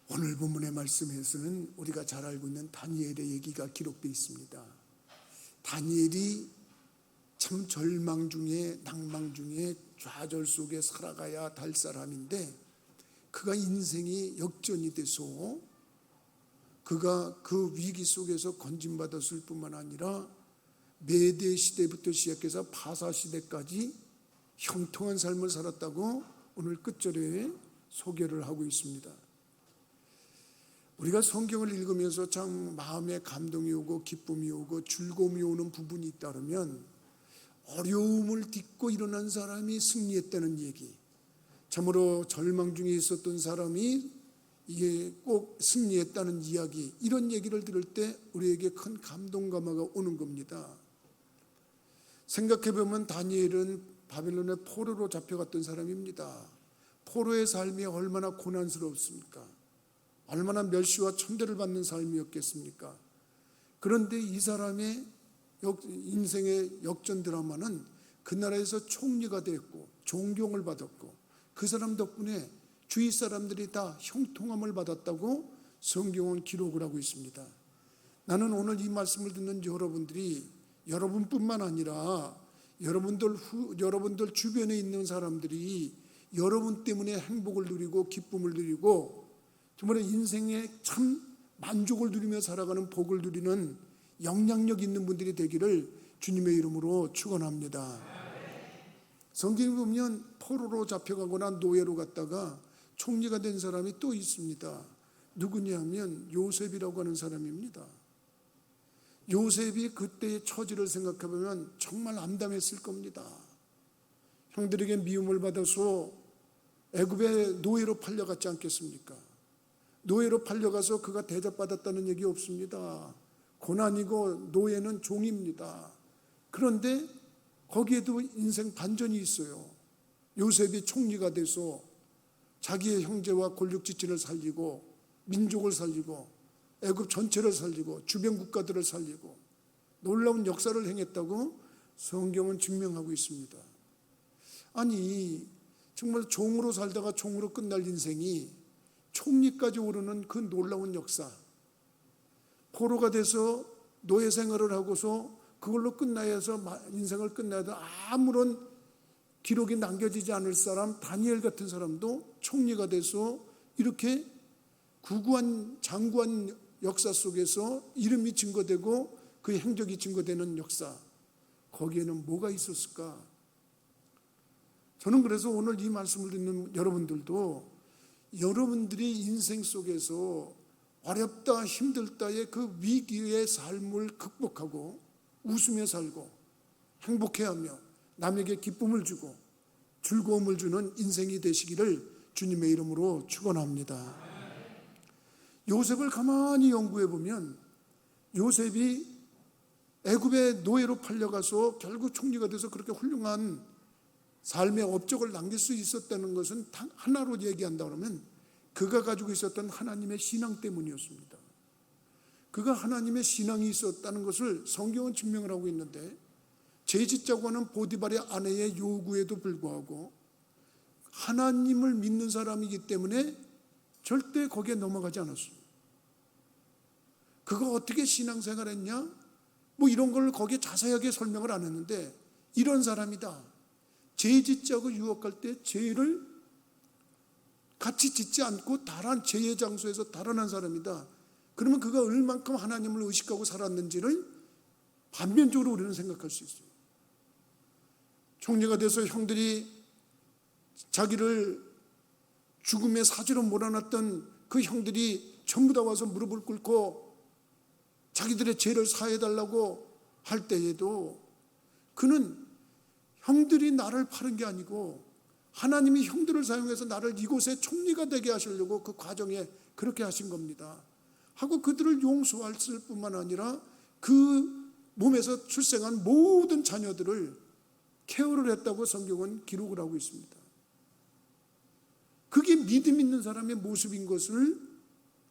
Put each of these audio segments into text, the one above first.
오늘 본문의 말씀에서는 우리가 잘 알고 있는 다니엘의 얘기가 기록되어 있습니다. 다니엘이 참 절망 중에 낭망 중에 좌절 속에 살아가야 할 사람인데, 그가 인생이 역전이 돼서 그가 그 위기 속에서 건진받았을 뿐만 아니라 메대 시대부터 시작해서 바사 시대까지 형통한 삶을 살았다고 오늘 끝절에 소개를 하고 있습니다. 우리가 성경을 읽으면서 참 마음에 감동이 오고 기쁨이 오고 즐거움이 오는 부분이 있다면, 어려움을 딛고 일어난 사람이 승리했다는 얘기, 참으로 절망 중에 있었던 사람이 이게 꼭 승리했다는 이야기, 이런 얘기를 들을 때 우리에게 큰 감동 감화가 오는 겁니다. 생각해보면 다니엘은 바벨론의 포로로 잡혀갔던 사람입니다. 포로의 삶이 얼마나 고난스럽습니까? 얼마나 멸시와 천대를 받는 삶이었겠습니까? 그런데 이 사람의 인생의 역전 드라마는 그 나라에서 총리가 됐고 존경을 받았고, 그 사람 덕분에 주위 사람들이 다 형통함을 받았다고 성경은 기록을 하고 있습니다. 나는 오늘 이 말씀을 듣는 여러분들이, 여러분뿐만 아니라 여러분들 주변에 있는 사람들이 여러분 때문에 행복을 누리고 기쁨을 누리고 정말 인생에 참 만족을 누리며 살아가는 복을 누리는 영향력 있는 분들이 되기를 주님의 이름으로 축원합니다. 성경에 보면 포로로 잡혀가거나 노예로 갔다가 총리가 된 사람이 또 있습니다. 누구냐면 요셉이라고 하는 사람입니다. 요셉이 그때의 처지를 생각해보면 정말 암담했을 겁니다. 형들에게 미움을 받아서 애굽의 노예로 팔려갔지 않겠습니까? 노예로 팔려가서 그가 대접받았다는 얘기 없습니다. 고난이고 노예는 종입니다. 그런데 거기에도 인생 반전이 있어요. 요셉이 총리가 돼서 자기의 형제와 권력지친을 살리고 민족을 살리고 애굽 전체를 살리고 주변 국가들을 살리고 놀라운 역사를 행했다고 성경은 증명하고 있습니다. 아니 정말 종으로 살다가 종으로 끝날 인생이 총리까지 오르는 그 놀라운 역사, 포로가 돼서 노예 생활을 하고서 그걸로 끝나야 해서 인생을 끝나야 해도 아무런 기록이 남겨지지 않을 사람 다니엘 같은 사람도 총리가 돼서 이렇게 구구한 장구한 역사 속에서 이름이 증거되고 그 행적이 증거되는 역사, 거기에는 뭐가 있었을까? 저는 그래서 오늘 이 말씀을 듣는 여러분들도 여러분들이 인생 속에서 어렵다 힘들다의 그 위기의 삶을 극복하고 웃으며 살고 행복해하며 남에게 기쁨을 주고 즐거움을 주는 인생이 되시기를 주님의 이름으로 축원합니다. 요셉을 가만히 연구해 보면 요셉이 애굽의 노예로 팔려가서 결국 총리가 돼서 그렇게 훌륭한 삶의 업적을 남길 수 있었다는 것은 하나로 얘기한다 그러면 그가 가지고 있었던 하나님의 신앙 때문이었습니다. 그가 하나님의 신앙이 있었다는 것을 성경은 증명을 하고 있는데, 죄짓자고 하는 보디발의 아내의 요구에도 불구하고 하나님을 믿는 사람이기 때문에 절대 거기에 넘어가지 않았습니다. 그가 어떻게 신앙생활했냐? 뭐 이런 걸 거기에 자세하게 설명을 안 했는데, 이런 사람이다. 죄짓자고 유혹할 때 죄를 같이 짓지 않고 죄의 장소에서 달아난 사람이다. 그러면 그가 얼만큼 하나님을 의식하고 살았는지를 반면적으로 우리는 생각할 수 있어요. 총리가 돼서 형들이 자기를 죽음의 사지로 몰아놨던 그 형들이 전부 다 와서 무릎을 꿇고 자기들의 죄를 사해달라고 할 때에도 그는 형들이 나를 파는 게 아니고 하나님이 형들을 사용해서 나를 이곳에 총리가 되게 하시려고 그 과정에 그렇게 하신 겁니다 하고 그들을 용서했을 뿐만 아니라 그 몸에서 출생한 모든 자녀들을 케어를 했다고 성경은 기록을 하고 있습니다. 그게 믿음 있는 사람의 모습인 것을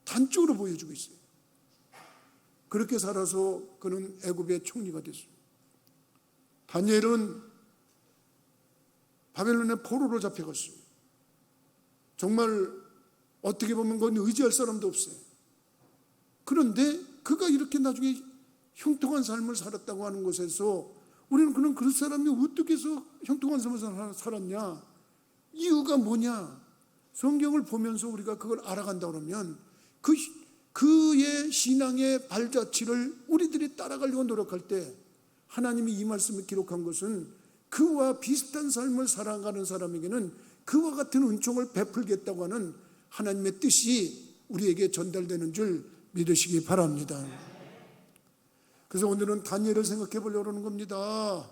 단적으로 보여주고 있어요. 그렇게 살아서 그는 애굽의 총리가 됐습니다. 다니엘은 바벨론의 포로로 잡혀갔어요. 정말 어떻게 보면 그건 의지할 사람도 없어요. 그런데 그가 이렇게 나중에 형통한 삶을 살았다고 하는 것에서 우리는 그런 사람이 어떻게 해서 형통한 삶을 살았냐? 이유가 뭐냐? 성경을 보면서 우리가 그걸 알아간다 그러면 그의 신앙의 발자취를 우리들이 따라가려고 노력할 때 하나님이 이 말씀을 기록한 것은 그와 비슷한 삶을 살아가는 사람에게는 그와 같은 은총을 베풀겠다고 하는 하나님의 뜻이 우리에게 전달되는 줄 믿으시기 바랍니다. 그래서 오늘은 다니엘을 생각해 보려고 하는 겁니다.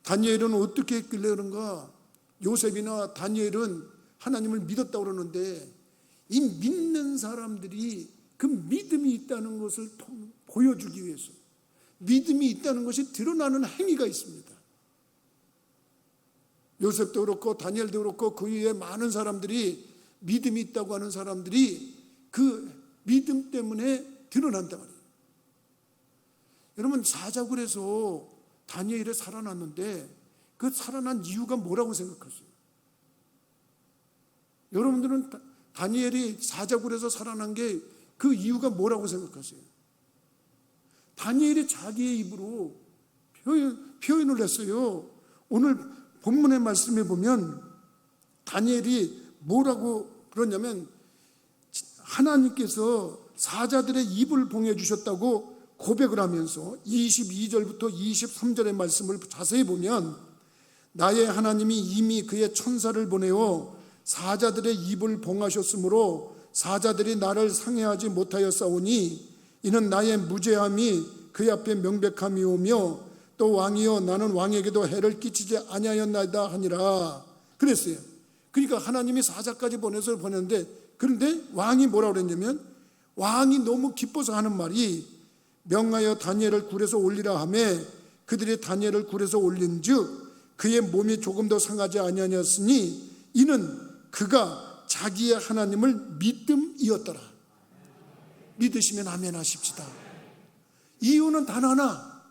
다니엘은 어떻게 했길래 그런가? 요셉이나 다니엘은 하나님을 믿었다고 그러는데 이 믿는 사람들이 그 믿음이 있다는 것을 보여주기 위해서 믿음이 있다는 것이 드러나는 행위가 있습니다. 요셉도 그렇고 다니엘도 그렇고 그 위에 많은 사람들이 믿음이 있다고 하는 사람들이 그 믿음 때문에 드러난단 말이에요. 여러분 사자굴에서 다니엘이 살아났는데 그 살아난 이유가 뭐라고 생각하세요? 여러분들은 다니엘이 사자굴에서 살아난 게 그 이유가 뭐라고 생각하세요? 다니엘이 자기의 입으로 표현을 했어요. 오늘 본문의 말씀에 보면 다니엘이 뭐라고 그러냐면 하나님께서 사자들의 입을 봉해 주셨다고 고백을 하면서 22절부터 23절의 말씀을 자세히 보면 나의 하나님이 이미 그의 천사를 보내어 사자들의 입을 봉하셨으므로 사자들이 나를 상해하지 못하였사오니 이는 나의 무죄함이 그의 앞에 명백함이오며 또 왕이여 나는 왕에게도 해를 끼치지 아니하였나이다 하니라 그랬어요. 그러니까 하나님이 사자까지 보냈는데 그런데 왕이 뭐라고 그랬냐면 왕이 너무 기뻐서 하는 말이 명하여 다니엘을 굴에서 올리라 하매 그들이 다니엘을 굴에서 올린즉 그의 몸이 조금도 상하지 아니하였으니 이는 그가 자기의 하나님을 믿음이었더라. 믿으시면 아멘 하십시다. 이유는 단 하나야.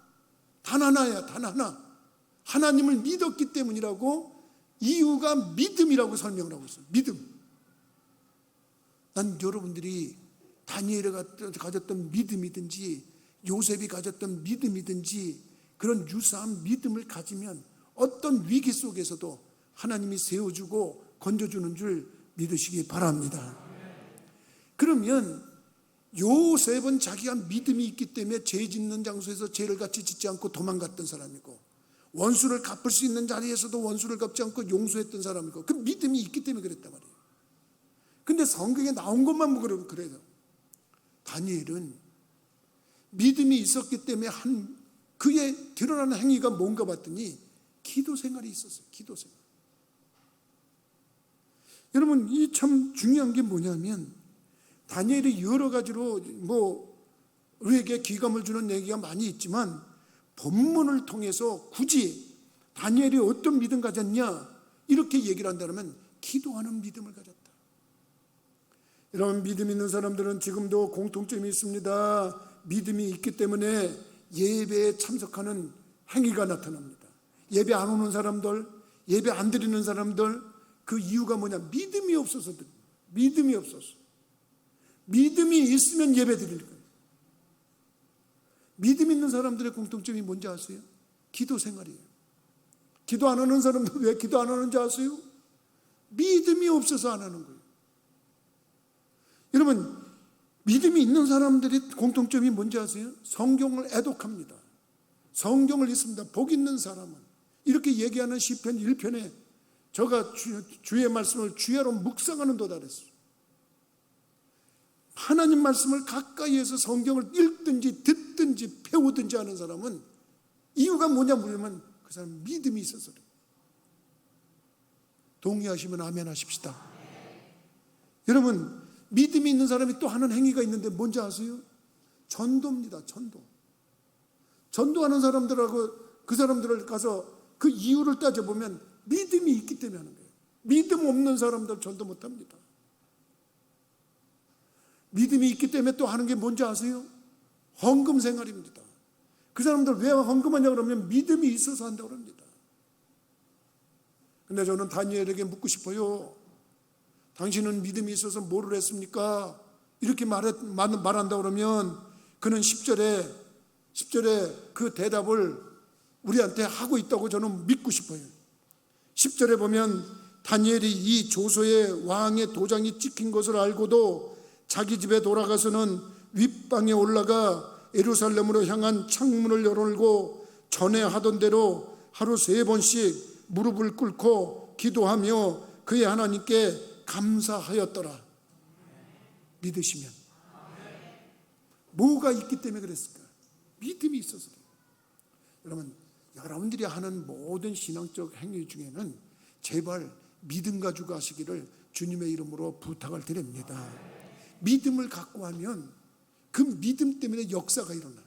하나님을 믿었기 때문이라고 이유가 믿음이라고 설명을 하고 있어요. 믿음. 난 여러분들이 다니엘이 가졌던 믿음이든지 요셉이 가졌던 믿음이든지 그런 유사한 믿음을 가지면 어떤 위기 속에서도 하나님이 세워주고 건져주는 줄 믿으시기 바랍니다. 그러면 요셉은 자기가 믿음이 있기 때문에 죄 짓는 장소에서 죄를 같이 짓지 않고 도망갔던 사람이고 원수를 갚을 수 있는 자리에서도 원수를 갚지 않고 용서했던 사람이고 그 믿음이 있기 때문에 그랬단 말이에요. 근데 성경에 나온 것만 보면 그래요. 다니엘은 믿음이 있었기 때문에 그의 드러나는 행위가 뭔가 봤더니 기도 생활이 있었어요. 기도 생활. 여러분 이 참 중요한 게 뭐냐면 다니엘이 여러 가지로 우리에게 기감을 주는 얘기가 많이 있지만 본문을 통해서 굳이 다니엘이 어떤 믿음 가졌냐 이렇게 얘기를 한다면 기도하는 믿음을 가졌다. 여러분 믿음 있는 사람들은 지금도 공통점이 있습니다. 믿음이 있기 때문에 예배에 참석하는 행위가 나타납니다. 예배 안 오는 사람들, 예배 안 드리는 사람들 그 이유가 뭐냐? 믿음이 없어서 믿음이 없어서. 믿음이 있으면 예배 드리는 거예요. 믿음 있는 사람들의 공통점이 뭔지 아세요? 기도 생활이에요. 기도 안 하는 사람들 왜 기도 안 하는지 아세요? 믿음이 없어서 안 하는 거예요. 여러분 믿음이 있는 사람들의 공통점이 뭔지 아세요? 성경을 애독합니다. 성경을 읽습니다. 복 있는 사람은 이렇게 얘기하는 시편 1편에 저가 주의 말씀을 주야로 묵상하는 도다 그랬어요. 하나님 말씀을 가까이에서 성경을 읽든지 듣든지 배우든지 하는 사람은 이유가 뭐냐 물으면 그 사람은 믿음이 있어서 그래요. 동의하시면 아멘 하십시다. 여러분 믿음이 있는 사람이 또 하는 행위가 있는데 뭔지 아세요? 전도입니다. 전도하는 사람들하고 그 사람들을 가서 그 이유를 따져보면 믿음이 있기 때문에 하는 거예요. 믿음 없는 사람들 전도 못합니다. 믿음이 있기 때문에 또 하는 게 뭔지 아세요? 헌금 생활입니다. 그 사람들 왜 헌금하냐 그러면 믿음이 있어서 한다고 합니다. 근데 저는 다니엘에게 묻고 싶어요. 당신은 믿음이 있어서 뭐를 했습니까? 이렇게 말한다 그러면 그는 10절에 그 대답을 우리한테 하고 있다고 저는 믿고 싶어요. 10절에 보면 다니엘이 이 조서에 왕의 도장이 찍힌 것을 알고도 자기 집에 돌아가서는 윗방에 올라가 예루살렘으로 향한 창문을 열어놓고 전에 하던 대로 하루 3번씩 무릎을 꿇고 기도하며 그의 하나님께 감사하였더라. 믿으시면. 뭐가 있기 때문에 그랬을까? 믿음이 있어서. 여러분, 여러분들이 하는 모든 신앙적 행위 중에는 제발 믿음 가지고 하시기를 주님의 이름으로 부탁을 드립니다. 믿음을 갖고 하면 그 믿음 때문에 역사가 일어나요.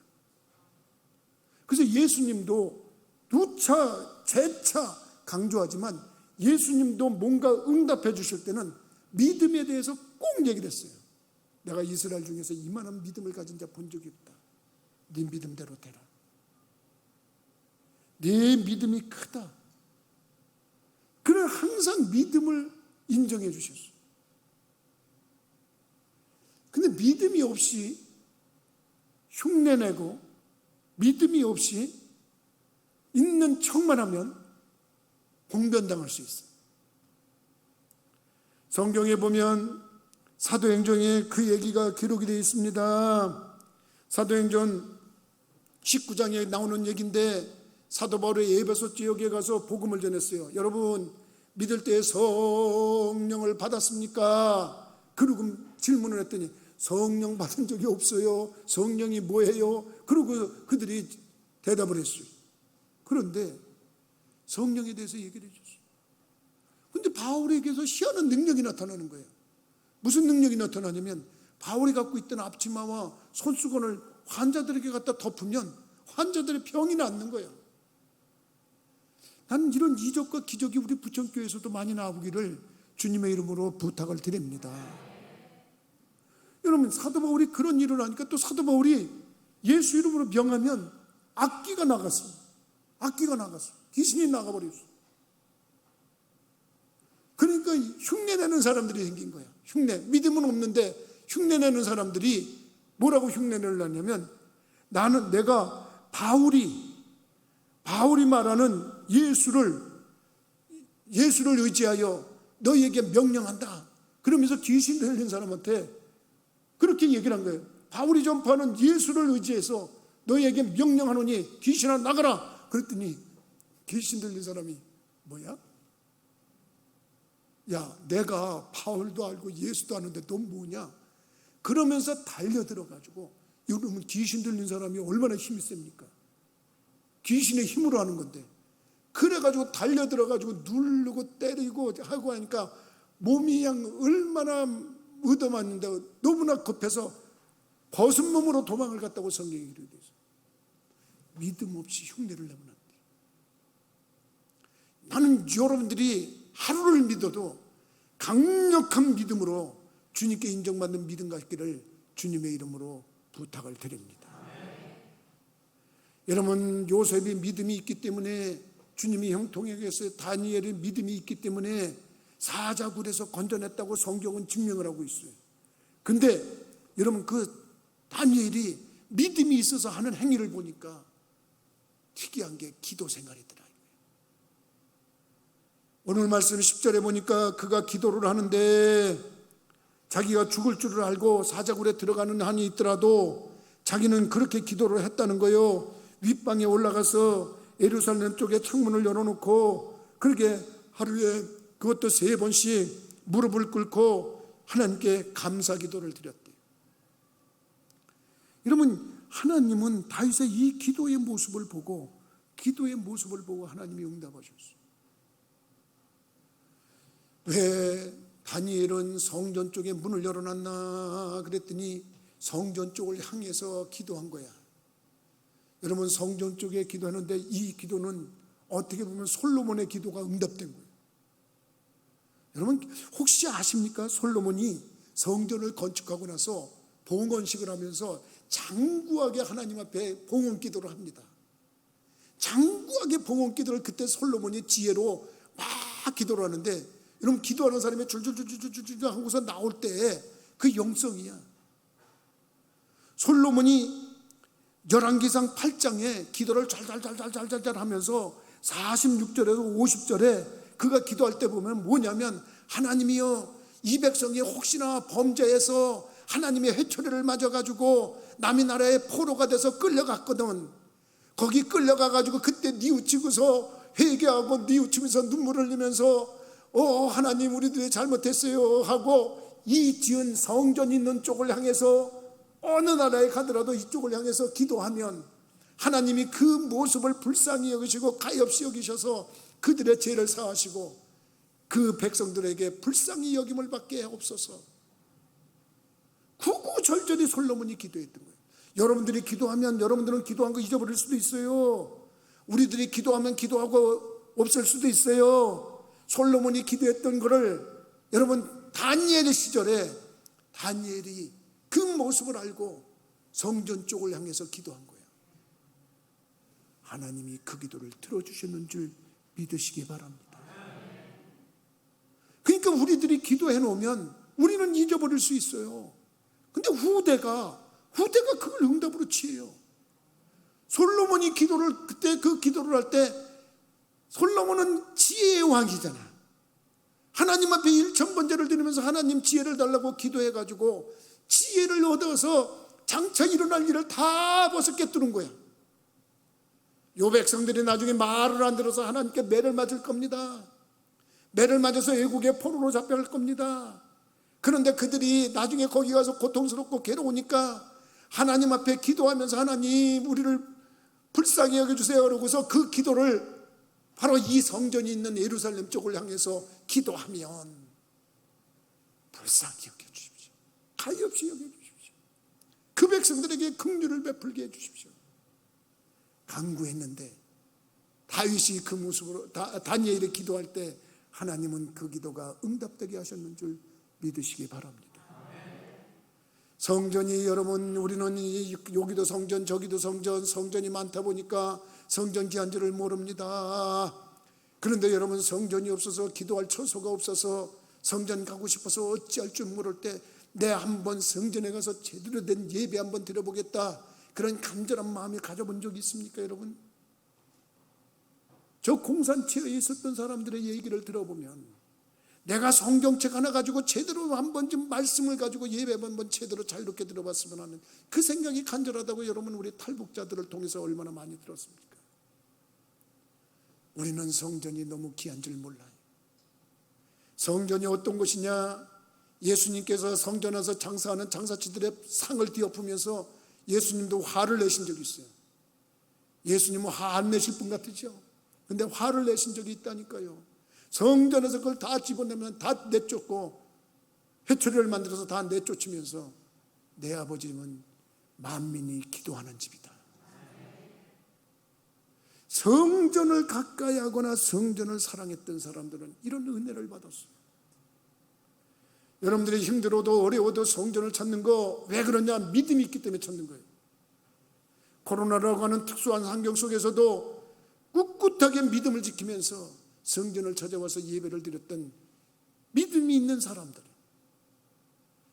그래서 예수님도 누차 재차 강조하지만 예수님도 뭔가 응답해 주실 때는 믿음에 대해서 꼭 얘기를 했어요. 내가 이스라엘 중에서 이만한 믿음을 가진 자 본 적이 없다. 네 믿음대로 되라. 네 믿음이 크다. 그는 항상 믿음을 인정해 주셨어요. 근데 믿음이 없이 흉내내고 믿음이 없이 있는 척만 하면 봉변당할 수 있어요. 성경에 보면 사도행전에 그 얘기가 기록이 되어 있습니다. 사도행전 19장에 나오는 얘기인데 사도 바울이 에베소 지역에 가서 복음을 전했어요. 여러분 믿을 때 성령을 받았습니까? 그리고 질문을 했더니 성령 받은 적이 없어요. 성령이 뭐예요? 그리고 그들이 대답을 했어요. 그런데 성령에 대해서 얘기를 해줬어요. 근데 바울에게서 희한한 능력이 나타나는 거예요. 무슨 능력이 나타나냐면 바울이 갖고 있던 앞치마와 손수건을 환자들에게 갖다 덮으면 환자들의 병이 낫는 거예요. 나는 이런 이적과 기적이 우리 부천교회에서도 많이 나오기를 주님의 이름으로 부탁을 드립니다. 여러분 사도 바울이 그런 일을 하니까 또 사도 바울이 예수 이름으로 명하면 악기가 나갔어요. 귀신이 나가버렸어요. 그러니까 흉내내는 사람들이 생긴 거예요. 믿음은 없는데 흉내내는 사람들이 뭐라고 흉내를 내냐면 내가 바울이 말하는 예수를 의지하여 너희에게 명령한다. 그러면서 귀신 들린 사람한테 그렇게 얘기를 한 거예요. 바울이 전파하는 예수를 의지해서 너희에게 명령하노니 귀신아 나가라. 그랬더니 귀신 들린 사람이 뭐야? 야, 내가 바울도 알고 예수도 아는데 넌 뭐냐? 그러면서 달려들어가지고, 여러분 귀신 들린 사람이 얼마나 힘이 셉니까? 귀신의 힘으로 하는 건데, 그래가지고 달려들어가지고 누르고 때리고 하고 하니까 몸이 그냥 얼마나 얻어맞는데 너무나 급해서 벗은 몸으로 도망을 갔다고 성경이 이르게 되어 있어요. 믿음 없이 흉내를 내면 안 돼요. 나는 여러분들이 하루를 믿어도 강력한 믿음으로 주님께 인정받는 믿음 갖기를 주님의 이름으로 부탁을 드립니다. 여러분 요셉이 믿음이 있기 때문에 주님이 형통에게서 다니엘의 믿음이 있기 때문에 사자굴에서 건져냈다고 성경은 증명을 하고 있어요. 근데 여러분 그 다니엘이 믿음이 있어서 하는 행위를 보니까 특이한 게 기도 생활이더라. 오늘 말씀 10절에 보니까 그가 기도를 하는데 자기가 죽을 줄을 알고 사자굴에 들어가는 한이 있더라도 자기는 그렇게 기도를 했다는 거예요. 윗방에 올라가서 예루살렘 쪽에 창문을 열어놓고 그렇게 하루에 그것도 3번씩 무릎을 꿇고 하나님께 감사 기도를 드렸대요. 여러분 하나님은 다윗의 이 기도의 모습을 보고 하나님이 응답하셨어요. 왜 다니엘은 성전 쪽에 문을 열어놨나 그랬더니 성전 쪽을 향해서 기도한 거야. 여러분 성전 쪽에 기도하는데 이 기도는 어떻게 보면 솔로몬의 기도가 응답된 거예요. 여러분 혹시 아십니까? 솔로몬이 성전을 건축하고 나서 봉헌식을 하면서 장구하게 하나님 앞에 봉헌 기도를 합니다. 장구하게 봉헌 기도를 그때 솔로몬이 지혜로 막 기도를 하는데 여러분 기도하는 사람이 줄줄줄줄줄 하고서 나올 때 그 영성이야. 솔로몬이 열왕기상 8장에 기도를 잘잘잘잘잘잘 하면서 46절에서 50절에 그가 기도할 때 보면 뭐냐면 하나님이여 이 백성이 혹시나 범죄해서 하나님의 회초리를 맞아가지고 남의 나라의 포로가 돼서 끌려갔거든. 거기 끌려가가지고 그때 뉘우치고서 회개하고 뉘우치면서 눈물을 흘리면서 하나님 우리들이 잘못했어요 하고 이 지은 성전 있는 쪽을 향해서 어느 나라에 가더라도 이쪽을 향해서 기도하면 하나님이 그 모습을 불쌍히 여기시고 가엾이 여기셔서 그들의 죄를 사하시고 그 백성들에게 불쌍히 여김을 받게 하옵소서. 구구절절히 솔로몬이 기도했던 거예요. 여러분들이 기도하면 여러분들은 기도한 거 잊어버릴 수도 있어요. 우리들이 기도하면 기도하고 없을 수도 있어요. 솔로몬이 기도했던 거를 여러분 다니엘 시절에 다니엘이 그 모습을 알고 성전 쪽을 향해서 기도한 거예요. 하나님이 그 기도를 들어주셨는 줄 믿으시기 바랍니다. 그러니까 우리들이 기도해 놓으면 우리는 잊어버릴 수 있어요. 근데 후대가 그걸 응답으로 취해요. 솔로몬이 그때 그 기도를 할 때 솔로몬은 지혜의 왕이잖아. 하나님 앞에 일천번제를 드리면서 하나님 지혜를 달라고 기도해가지고 지혜를 얻어서 장차 일어날 일을 다 벌써 꿰뚫은 거야. 요 백성들이 나중에 말을 안 들어서 하나님께 매를 맞을 겁니다. 매를 맞아서 외국에 포로로 잡혀갈 겁니다. 그런데 그들이 나중에 거기 가서 고통스럽고 괴로우니까 하나님 앞에 기도하면서 하나님 우리를 불쌍히 여겨주세요 그러고서 그 기도를 바로 이 성전이 있는 예루살렘 쪽을 향해서 기도하면 불쌍히 여겨주십시오. 가엾이 여겨주십시오. 그 백성들에게 긍휼을 베풀게 해주십시오. 간구했는데 다윗이 그 모습으로 다니엘이 기도할 때 하나님은 그 기도가 응답되게 하셨는 줄 믿으시기 바랍니다. 성전이 여러분 우리는 여기도 성전 저기도 성전이 많다 보니까 성전 기한줄을 모릅니다. 그런데 여러분 성전이 없어서 기도할 처소가 없어서 성전 가고 싶어서 어찌할 줄 모를 때 내 한번 성전에 가서 제대로 된 예배 한번 드려보겠다 그런 간절한 마음이 가져본 적이 있습니까 여러분? 저 공산치에 있었던 사람들의 얘기를 들어보면 내가 성경책 하나 가지고 제대로 한번 좀 말씀을 가지고 예배 한번 제대로 자유롭게 들어봤으면 하는 그 생각이 간절하다고 여러분 우리 탈북자들을 통해서 얼마나 많이 들었습니까? 우리는 성전이 너무 귀한 줄 몰라요. 성전이 어떤 곳이냐? 예수님께서 성전에서 장사하는 장사치들의 상을 뒤엎으면서 예수님도 화를 내신 적이 있어요. 예수님은 화 안 내실 분 같으죠? 근데 화를 내신 적이 있다니까요. 성전에서 그걸 다 집어내면 다 내쫓고 회초리를 만들어서 다 내쫓으면서 내 아버지는 만민이 기도하는 집이다. 성전을 가까이 하거나 성전을 사랑했던 사람들은 이런 은혜를 받았어요. 여러분들이 힘들어도 어려워도 성전을 찾는 거 왜 그러냐? 믿음이 있기 때문에 찾는 거예요. 코로나라고 하는 특수한 환경 속에서도 꿋꿋하게 믿음을 지키면서 성전을 찾아와서 예배를 드렸던 믿음이 있는 사람들.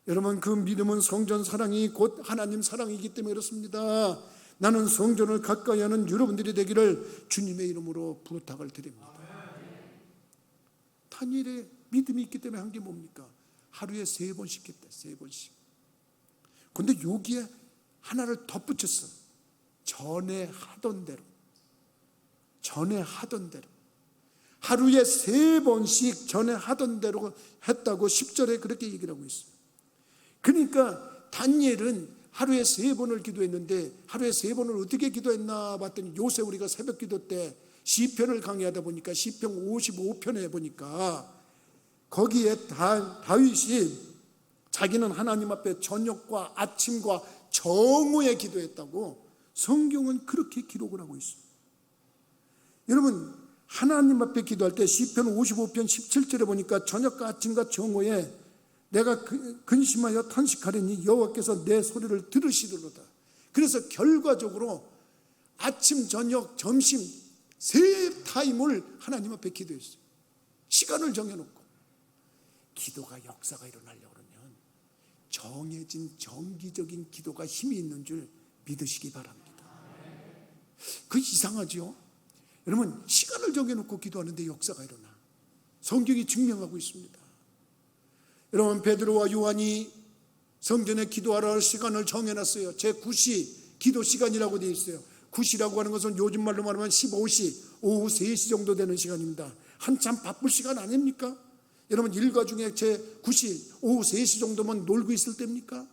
여러분 그 믿음은 성전 사랑이 곧 하나님 사랑이기 때문에 그렇습니다. 나는 성전을 가까이 하는 여러분들이 되기를 주님의 이름으로 부탁을 드립니다. 다니엘의 믿음이 있기 때문에 한 게 뭡니까? 하루에 3번씩 했대. 3번씩. 근데 여기에 하나를 덧붙였어. 전에 하던 대로 하루에 3번씩 전에 하던 대로 했다고 10절에 그렇게 얘기를 하고 있어요. 그러니까 다니엘은 하루에 3번을 기도했는데 하루에 3번을 어떻게 기도했나 봤더니 요새 우리가 새벽 기도 때 시편을 강의하다 보니까 시편 55편에 보니까 거기에 다윗이 자기는 하나님 앞에 저녁과 아침과 정오에 기도했다고 성경은 그렇게 기록을 하고 있어요. 여러분 하나님 앞에 기도할 때 시편 55편 17절에 보니까 저녁과 아침과 정오에 내가 근심하여 탄식하려니 여호와께서 내 소리를 들으시리로다. 그래서 결과적으로 아침, 저녁, 점심 3 타임을 하나님 앞에 기도했어요. 시간을 정해놓고 기도가 역사가 일어나려고 그러면 정해진 정기적인 기도가 힘이 있는 줄 믿으시기 바랍니다. 그 이상하죠? 여러분, 시간을 정해놓고 기도하는데 역사가 일어나. 성경이 증명하고 있습니다. 여러분, 베드로와 요한이 성전에 기도하러 할 시간을 정해놨어요. 제9시 기도 시간이라고 되어 있어요. 9시라고 하는 것은 요즘 말로 말하면 15시, 오후 3시 정도 되는 시간입니다. 한참 바쁠 시간 아닙니까? 여러분, 일과 중에 제9시, 오후 3시 정도면 놀고 있을 때입니까?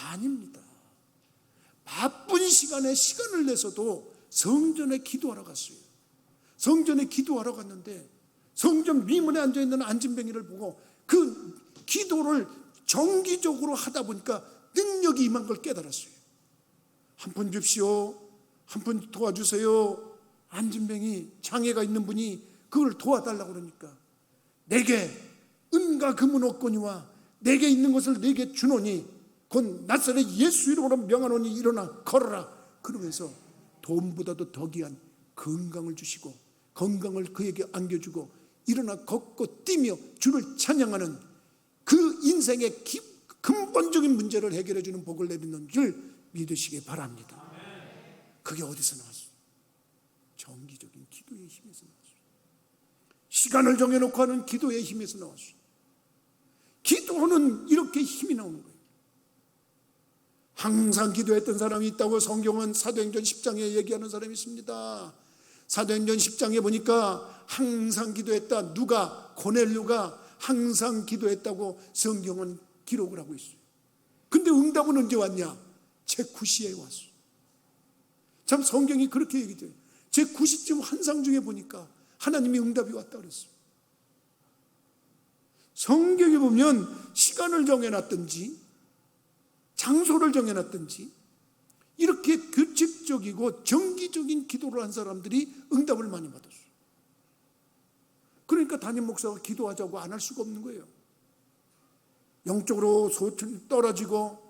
아닙니다. 바쁜 시간에 시간을 내서도 성전에 기도하러 갔어요. 성전에 기도하러 갔는데 성전 미문에 앉아있는 안진뱅이를 보고 그 기도를 정기적으로 하다 보니까 능력이 임한 걸 깨달았어요. 한 푼 줍시오, 한 푼 도와주세요. 안진뱅이, 장애가 있는 분이 그걸 도와달라고 그러니까 내게 은과 금은 없거니와 내게 있는 것을 내게 주노니 곧 나사렛 예수 이름으로 명하노니 일어나 걸어라. 그러면서 돈보다도 더 귀한 건강을 주시고 건강을 그에게 안겨주고 일어나 걷고 뛰며 주를 찬양하는 그 인생의 근본적인 문제를 해결해 주는 복을 내리는 줄 믿으시기 바랍니다. 그게 어디서 나왔어요? 정기적인 기도의 힘에서 나왔어요. 시간을 정해놓고 하는 기도의 힘에서 나왔어요. 기도는 이렇게 힘이 나오는 거예요. 항상 기도했던 사람이 있다고 성경은 사도행전 10장에 얘기하는 사람이 있습니다. 사도행전 10장에 보니까 항상 기도했다. 누가? 고넬료가 항상 기도했다고 성경은 기록을 하고 있어요. 근데 응답은 언제 왔냐? 제9시에 왔어. 참 성경이 그렇게 얘기돼요. 제9시쯤 환상 중에 보니까 하나님의 응답이 왔다 그랬어요. 성경에 보면 시간을 정해놨든지 장소를 정해놨든지 이렇게 규칙적이고 정기적인 기도를 한 사람들이 응답을 많이 받았어요. 그러니까 담임 목사가 기도하자고 안 할 수가 없는 거예요. 영적으로 떨어지고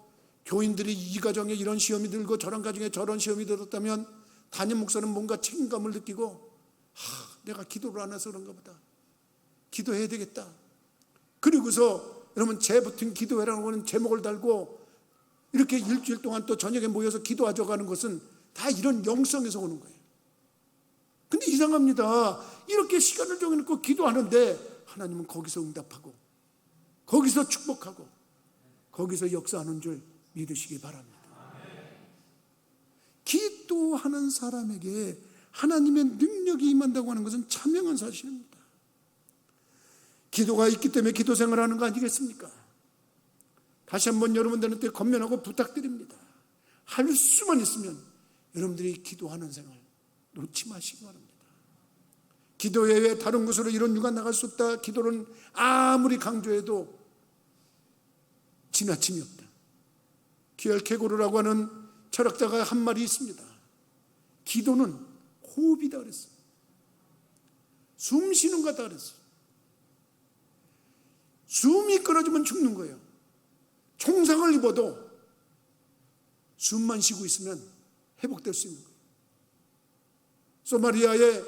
교인들이 이 가정에 이런 시험이 들고 저런 가정에 저런 시험이 들었다면 담임 목사는 뭔가 책임감을 느끼고 내가 기도를 안 해서 그런가 보다. 기도해야 되겠다. 그리고서 여러분 재부팅 기도회라고 하는 제목을 달고 이렇게 일주일 동안 또 저녁에 모여서 기도하자고 하는 것은 다 이런 영성에서 오는 거예요. 근데 이상합니다. 이렇게 시간을 정해놓고 기도하는데 하나님은 거기서 응답하고 거기서 축복하고 거기서 역사하는 줄 믿으시기 바랍니다. 기도하는 사람에게 하나님의 능력이 임한다고 하는 것은 참명한 사실입니다. 기도가 있기 때문에 기도 생활을 하는 거 아니겠습니까? 다시 한번 여러분들한테 권면하고 부탁드립니다. 할 수만 있으면 여러분들이 기도하는 생활 놓지 마시기 바랍니다. 기도 외에 다른 곳으로 이런 유가 나갈 수 없다. 기도는 아무리 강조해도 지나침이 없다. 키엘케고르라고 하는 철학자가 한 말이 있습니다. 기도는 호흡이다 그랬어요. 숨 쉬는 거다 그랬어요. 숨이 끊어지면 죽는 거예요. 총상을 입어도 숨만 쉬고 있으면 회복될 수 있는 거예요. 소마리아에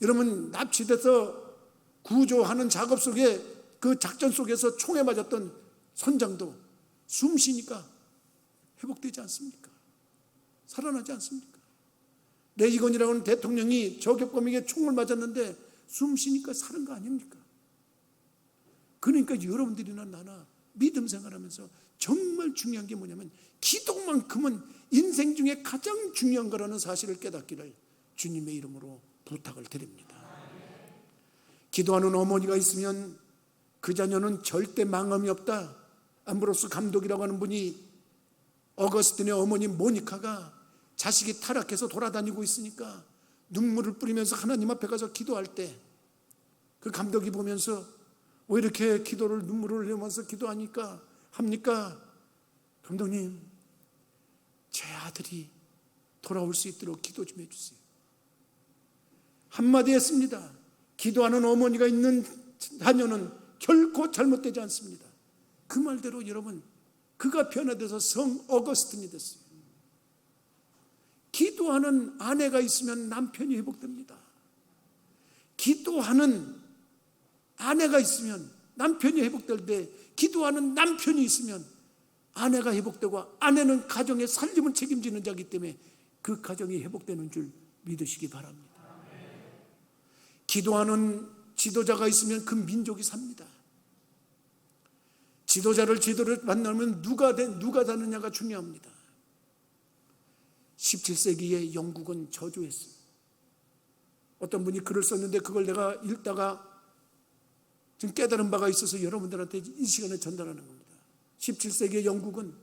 여러분 납치돼서 구조하는 작업 속에 그 작전 속에서 총에 맞았던 선장도 숨 쉬니까 회복되지 않습니까? 살아나지 않습니까? 레이건이라고 하는 대통령이 저격범에게 총을 맞았는데 숨 쉬니까 사는 거 아닙니까? 그러니까 여러분들이나 나나 믿음 생활하면서 정말 중요한 게 뭐냐면 기도만큼은 인생 중에 가장 중요한 거라는 사실을 깨닫기를 주님의 이름으로 부탁을 드립니다. 기도하는 어머니가 있으면 그 자녀는 절대 망함이 없다. 암브로스 감독이라고 하는 분이 어거스틴의 어머니 모니카가 자식이 타락해서 돌아다니고 있으니까 눈물을 뿌리면서 하나님 앞에 가서 기도할 때 그 감독이 보면서 왜 이렇게 기도를 눈물을 흘리면서 기도합니까? 감독님, 제 아들이 돌아올 수 있도록 기도 좀 해주세요. 한마디 했습니다. 기도하는 어머니가 있는 자녀는 결코 잘못되지 않습니다. 그 말대로 여러분, 그가 변화돼서 성 어거스틴이 됐어요. 기도하는 아내가 있으면 남편이 회복됩니다. 기도하는 아내가 있으면 남편이 회복될 때 기도하는 남편이 있으면 아내가 회복되고, 아내는 가정의 살림을 책임지는 자이기 때문에 그 가정이 회복되는 줄 믿으시기 바랍니다. 기도하는 지도자가 있으면 그 민족이 삽니다. 지도자를 제대로 만나면 누가 되느냐가 중요합니다. 17세기에 영국은 저주했어요. 어떤 분이 글을 썼는데 그걸 내가 읽다가 지금 깨달은 바가 있어서 여러분들한테 이 시간에 전달하는 겁니다. 17세기의 영국은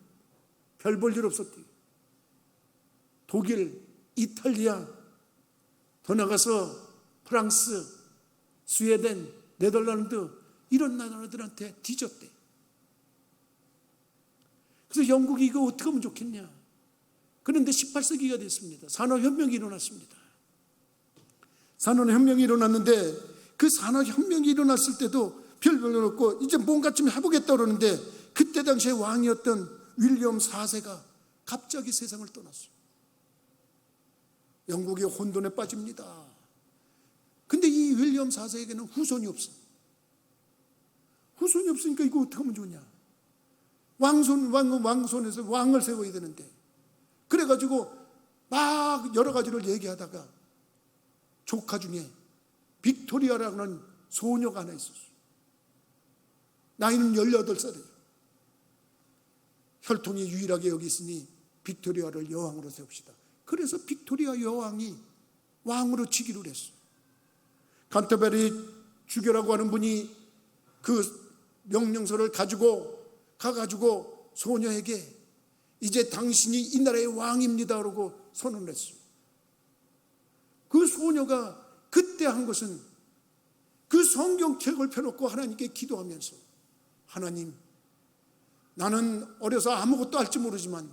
별 볼 일 없었대요. 독일, 이탈리아, 더 나가서 프랑스, 스웨덴, 네덜란드 이런 나라들한테 뒤졌대. 그래서 영국이 이거 어떻게 하면 좋겠냐. 그런데 18세기가 됐습니다. 산업혁명이 일어났습니다. 산업혁명이 일어났는데 그 산업혁명이 일어났을 때도 별로 없고 이제 뭔가 좀 해보겠다 그러는데 그때 당시에 왕이었던 윌리엄 4세가 갑자기 세상을 떠났어요. 영국이 혼돈에 빠집니다. 근데 이 윌리엄 4세에게는 후손이 없어. 후손이 없으니까 이거 어떻게 하면 좋냐. 왕손에서 왕을 세워야 되는데. 그래가지고 막 여러 가지를 얘기하다가 조카 중에 빅토리아라고 하는 소녀가 하나 있었어요. 나이는 18살이에요. 혈통이 유일하게 여기 있으니 빅토리아를 여왕으로 세웁시다. 그래서 빅토리아 여왕이 왕으로 즉위를 했어요. 간터베리 주교라고 하는 분이 그 명령서를 가가지고 소녀에게 이제 당신이 이 나라의 왕입니다 라고 선언을 했어요. 그 소녀가 그때 한 것은 그 성경책을 펴놓고 하나님께 기도하면서, 하나님, 나는 어려서 아무것도 할지 모르지만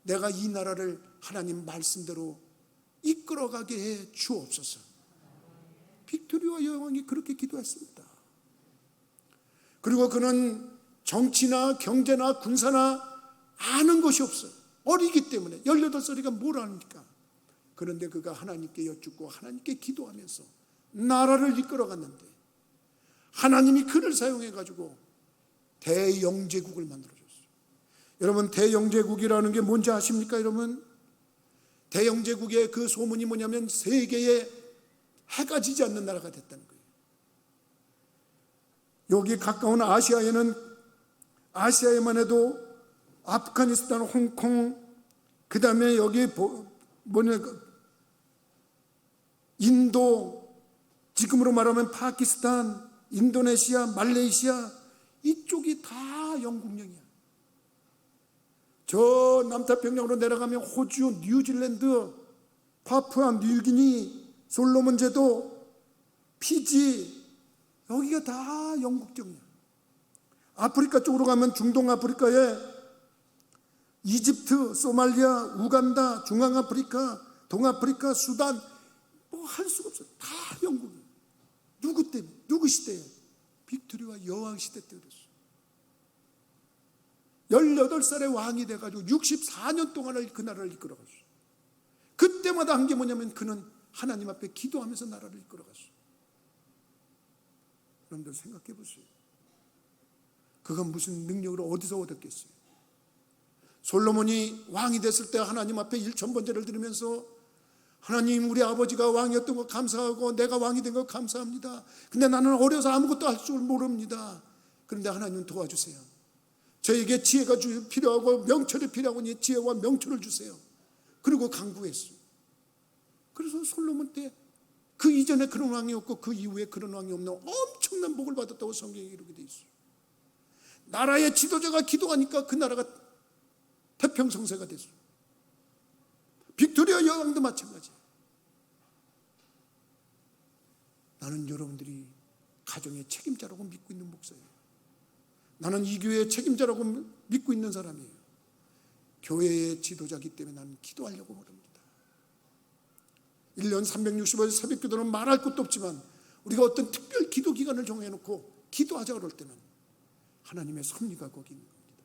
내가 이 나라를 하나님 말씀대로 이끌어가게 해 주옵소서. 빅토리아 여왕이 그렇게 기도했습니다. 그리고 그는 정치나 경제나 군사나 아는 것이 없어요. 어리기 때문에. 18살이가 뭘 아닙니까? 그런데 그가 하나님께 여쭙고 하나님께 기도하면서 나라를 이끌어갔는데 하나님이 그를 사용해가지고 대영제국을 만들어줬어요. 여러분, 대영제국이라는 게 뭔지 아십니까? 여러분, 대영제국의 그 소문이 뭐냐면 세계에 해가 지지 않는 나라가 됐다는 거예요. 여기 가까운 아시아에만 해도 아프가니스탄, 홍콩, 그 다음에 여기 인도, 지금으로 말하면 파키스탄, 인도네시아, 말레이시아, 이쪽이 다 영국령이야. 저 남태평양으로 내려가면 호주, 뉴질랜드, 파푸아 뉴기니, 솔로몬 제도, 피지, 여기가 다 영국령이야. 아프리카 쪽으로 가면 중동 아프리카에 이집트, 소말리아, 우간다, 중앙아프리카, 동아프리카, 수단, 뭐 할 수가 없어. 다 영국이에요. 누구 때문에? 누구 시대에? 빅토리아 여왕 시대 때 그랬어. 18살의 왕이 돼가지고 64년 동안을 그 나라를 이끌어갔어. 그때마다 한 게 뭐냐면 그는 하나님 앞에 기도하면서 나라를 이끌어갔어. 여러분들 생각해 보세요. 그건 무슨 능력으로 어디서 얻었겠어요? 솔로몬이 왕이 됐을 때 하나님 앞에 일천번제를 드리면서, 하나님, 우리 아버지가 왕이었던 거 감사하고 내가 왕이 된 거 감사합니다. 근데 나는 어려서 아무것도 할 줄 모릅니다. 그런데 하나님 도와주세요. 저에게 지혜가 필요하고 명철이 필요하고 지혜와 명철을 주세요. 그리고 간구했어요. 그래서 솔로몬 때 그 이전에 그런 왕이 없고 그 이후에 그런 왕이 없는 엄청난 복을 받았다고 성경에 이렇게 돼 있어요. 나라의 지도자가 기도하니까 그 나라가 태평성세가 됐어요. 빅토리아 여왕도 마찬가지예요. 나는 여러분들이 가정의 책임자라고 믿고 있는 목사예요. 나는 이 교회의 책임자라고 믿고 있는 사람이에요. 교회의 지도자이기 때문에 나는 기도하려고 합니다. 1년 365일 새벽기도는 말할 것도 없지만 우리가 어떤 특별 기도 기간을 정해놓고 기도하자 그럴 때는 하나님의 섭리가 거기 있는 겁니다.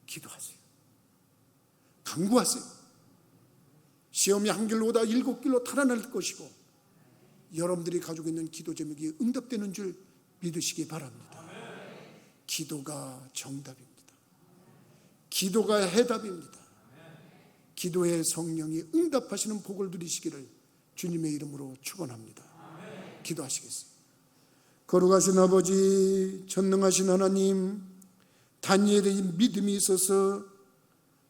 기도하세요. 간구하세요. 시험이 한 길로 오다 7길로 달아날 것이고 여러분들이 가지고 있는 기도 제목이 응답되는 줄 믿으시기 바랍니다. 기도가 정답입니다. 기도가 해답입니다. 기도의 성령이 응답하시는 복을 누리시기를 주님의 이름으로 축원합니다. 기도하시겠습니다. 거룩하신 아버지, 전능하신 하나님, 다니엘의 믿음이 있어서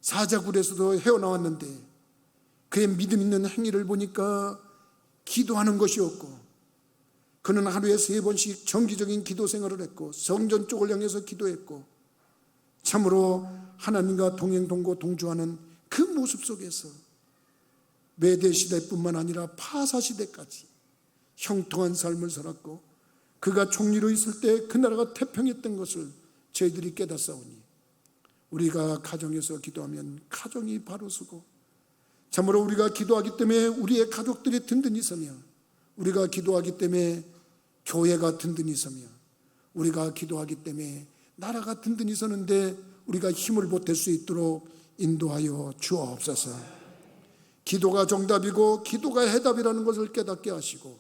사자굴에서도 헤어나왔는데 그의 믿음 있는 행위를 보니까 기도하는 것이었고, 그는 하루에 3번씩 정기적인 기도 생활을 했고 성전 쪽을 향해서 기도했고, 참으로 하나님과 동행동거 동조하는 그 모습 속에서 메대 시대뿐만 아니라 파사 시대까지 형통한 삶을 살았고, 그가 총리로 있을 때 그 나라가 태평했던 것을 저희들이 깨닫사오니, 우리가 가정에서 기도하면 가정이 바로 서고, 참으로 우리가 기도하기 때문에 우리의 가족들이 든든히 서며, 우리가 기도하기 때문에 교회가 든든히 서며, 우리가 기도하기 때문에 나라가 든든히 서는데 우리가 힘을 보탤 수 있도록 인도하여 주옵소서. 기도가 정답이고 기도가 해답이라는 것을 깨닫게 하시고,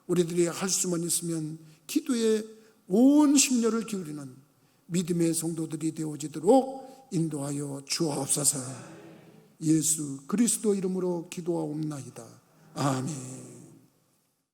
우리들이 할 수만 있으면 기도에 온 심려를 기울이는 믿음의 성도들이 되어지도록 인도하여 주옵소서. 예수 그리스도 이름으로 기도하옵나이다. 아멘.